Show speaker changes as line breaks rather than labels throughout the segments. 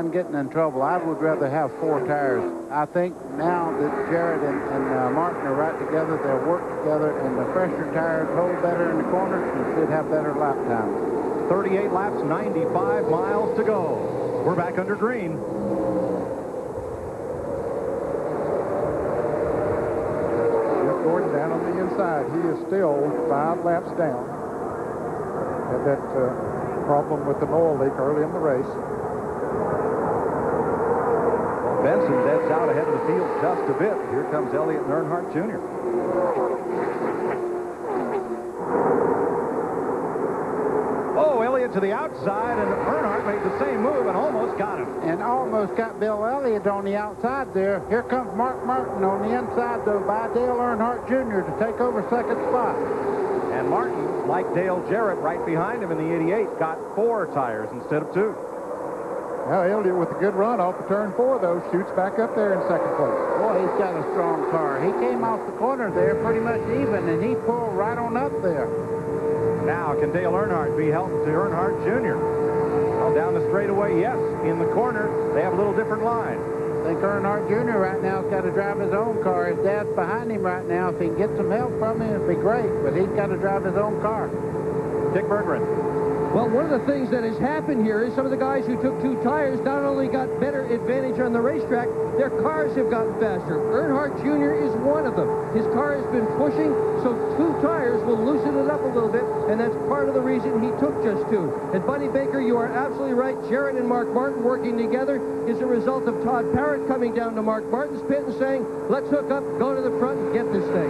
mind getting in trouble. I would rather have 4 tires. I think now that Jarrett and Martin are right together, they'll work together, and the fresher tires hold better in the corners and should have better lap times.
38 laps, 95 miles to go. We're back under green.
Gordon down on the inside. He is still 5 laps down. Had that problem with an oil leak early in the race.
Benson deads out ahead of the field just a bit. Here comes Elliott Earnhardt Jr. Oh, Elliott to the outside, and Earnhardt made the same move and almost got him.
And almost got Bill Elliott on the outside there. Here comes Mark Martin on the inside, though, by Dale Earnhardt Jr. to take over second spot.
And Martin, like Dale Jarrett right behind him in the 88, got 4 tires instead of 2.
Now Elliott with a good run off of turn 4, though, shoots back up there in second place.
Boy, he's got a strong car. He came off the corner there pretty much even, and he pulled right on up there.
Now, can Dale Earnhardt be helped to Earnhardt Jr.? Well, down the straightaway, yes. In the corner, they have a little different line.
I think Earnhardt Jr. right now has got to drive his own car. His dad's behind him right now. If he can get some help from him, it'd be great, but he's got to drive his own car.
Dick Berggren.
Well, one of the things that has happened here is some of the guys who took 2 tires not only got better advantage on the racetrack, their cars have gotten faster. Earnhardt Jr. is one of them. His car has been pushing, so 2 tires will loosen it up a little bit, and that's part of the reason he took just 2. And Buddy Baker, you are absolutely right. Jarrett and Mark Martin working together is a result of Todd Parrott coming down to Mark Martin's pit and saying, let's hook up, go to the front, and get this thing.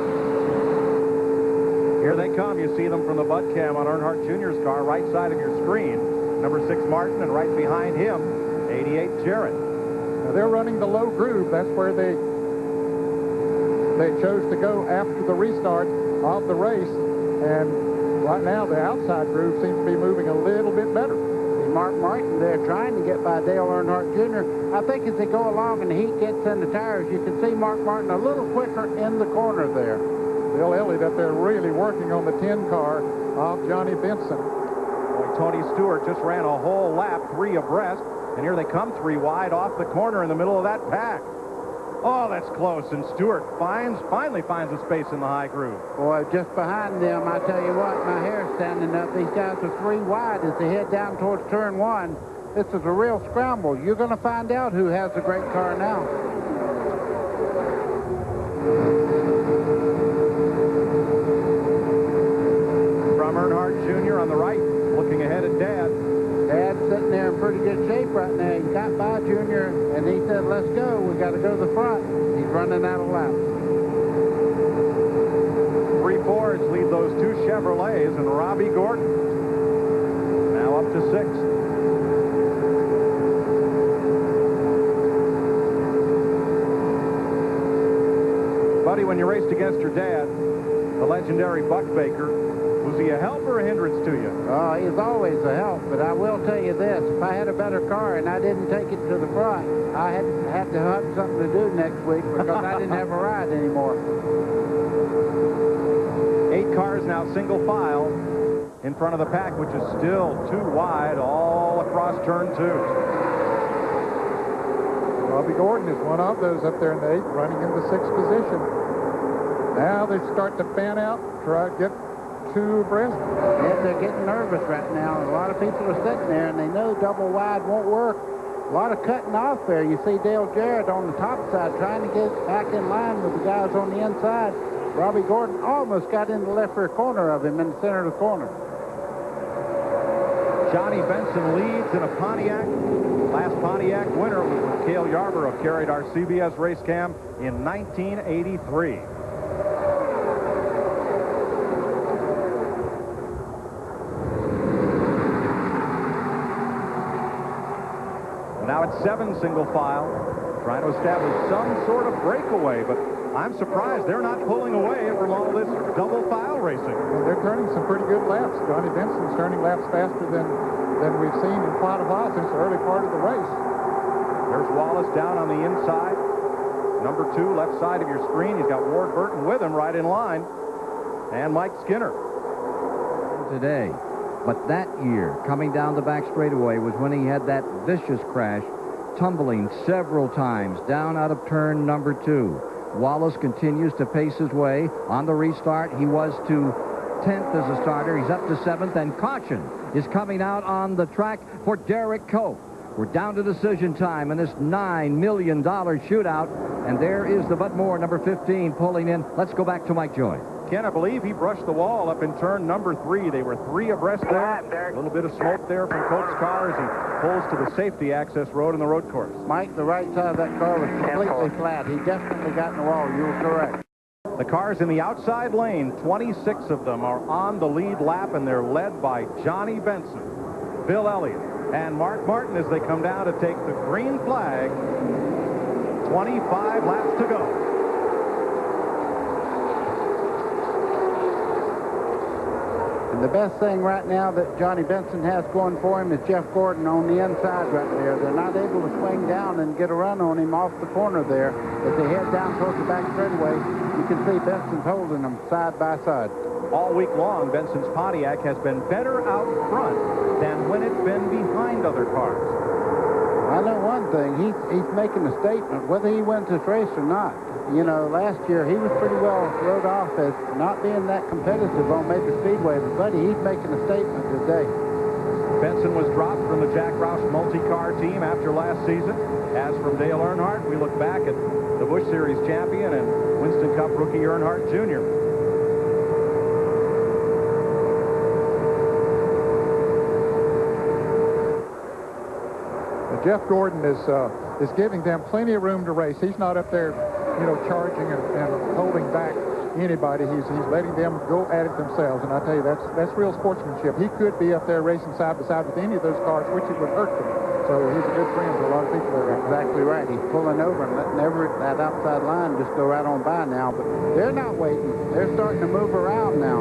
Here they come. You see them from the Bud Cam on Earnhardt Jr.'s car, right side of your screen. Number 6 Martin, and right behind him, 88 Jarrett.
Now they're running the low groove. That's where they chose to go after the restart of the race. And right now the outside groove seems to be moving a little bit better.
Mark Martin there trying to get by Dale Earnhardt Jr. I think as they go along and the heat gets in the tires, you can see Mark Martin a little quicker in the corner there.
Bill Elliott up there really working on the 10 car of Johnny Benson.
Boy, Tony Stewart just ran a whole lap, 3 abreast, and here they come 3 wide off the corner in the middle of that pack. Oh, that's close, and Stewart finally finds a space in the high groove.
Boy, just behind them, I tell you what, my hair's standing up. These guys are 3 wide as they head down towards turn 1. This is a real scramble. You're going to find out who has the great car now.
Earnhardt Jr. on the right, looking ahead at Dad.
Dad's sitting there in pretty good shape right now. He got by Junior, and he said, let's go. We got to go to the front. He's running out of laps.
3 Fords lead those 2 Chevrolets, and Robbie Gordon now up to 6. Buddy, when you raced against your dad, the legendary Buck Baker, was he a help or a hindrance to you?
Oh, he's always a help, but I will tell you this. If I had a better car and I didn't take it to the front, I had to have something to do next week because I didn't have a ride anymore.
8 cars now single file in front of the pack, which is still too wide all across turn 2.
Robbie Gordon is one of those up there in the 8th, running in the 6th position. Now they start to fan out, try to get 2 abreast.
Yeah, they're getting nervous right now. A lot of people are sitting there, and they know double wide won't work. A lot of cutting off there. You see Dale Jarrett on the top side trying to get back in line with the guys on the inside. Robbie Gordon almost got in the left rear corner of him in the center of the corner.
Johnny Benson leads in a Pontiac. Last Pontiac winner was when Cale Yarborough carried our CBS race cam in 1983. Now it's 7 single file, trying to establish some sort of breakaway, but I'm surprised they're not pulling away from all this double file racing.
Well, they're turning some pretty good laps. Johnny Benson's turning laps faster than we've seen in quite a while since the early part of the race.
There's Wallace down on the inside. Number 2, left side of your screen. He's got Ward Burton with him right in line. And Mike Skinner.
Today. But that year, coming down the back straightaway, was when he had that vicious crash tumbling several times down out of turn number 2. Wallace continues to pace his way. On the restart, he was to 10th as a starter. He's up to 7th, and caution is coming out on the track for Derek Cope. We're down to decision time in this $9 million shootout, and there is the Bud Moore, number 15, pulling in. Let's go back to Mike Joy.
Ken, I believe he brushed the wall up in turn number 3. They were 3 abreast there. A little bit of smoke there from Cope's car as he pulls to the safety access road on the road course.
Mike, the right side of that car was completely flat. He definitely got in the wall. You were correct.
The cars in the outside lane, 26 of them are on the lead lap, and they're led by Johnny Benson, Bill Elliott, and Mark Martin as they come down to take the green flag. 25 laps to go.
And the best thing right now that Johnny Benson has going for him is Jeff Gordon on the inside right there. They're not able to swing down and get a run on him off the corner there. As they head down towards the back straightaway, you can see Benson's holding them side by side.
All week long, Benson's Pontiac has been better out front than when it's been behind other cars.
I know one thing. He's making a statement, whether he wins this race or not. You know, last year he was pretty well wrote off as not being that competitive on Major Speedway. But, buddy, he's making a statement today.
Benson was dropped from the Jack Roush multi-car team after last season. As from Dale Earnhardt, we look back at the Busch Series champion and Winston Cup rookie Earnhardt Jr.
Jeff Gordon is giving them plenty of room to race. He's not up there, you know, charging and holding back anybody. He's letting them go at it themselves. And I tell you, that's real sportsmanship. He could be up there racing side by side with any of those cars, which it would hurt them. So he's a good friend to a lot of people there.
Exactly right. He's pulling over and letting that outside line just go right on by now. But they're not waiting. They're starting to move around now.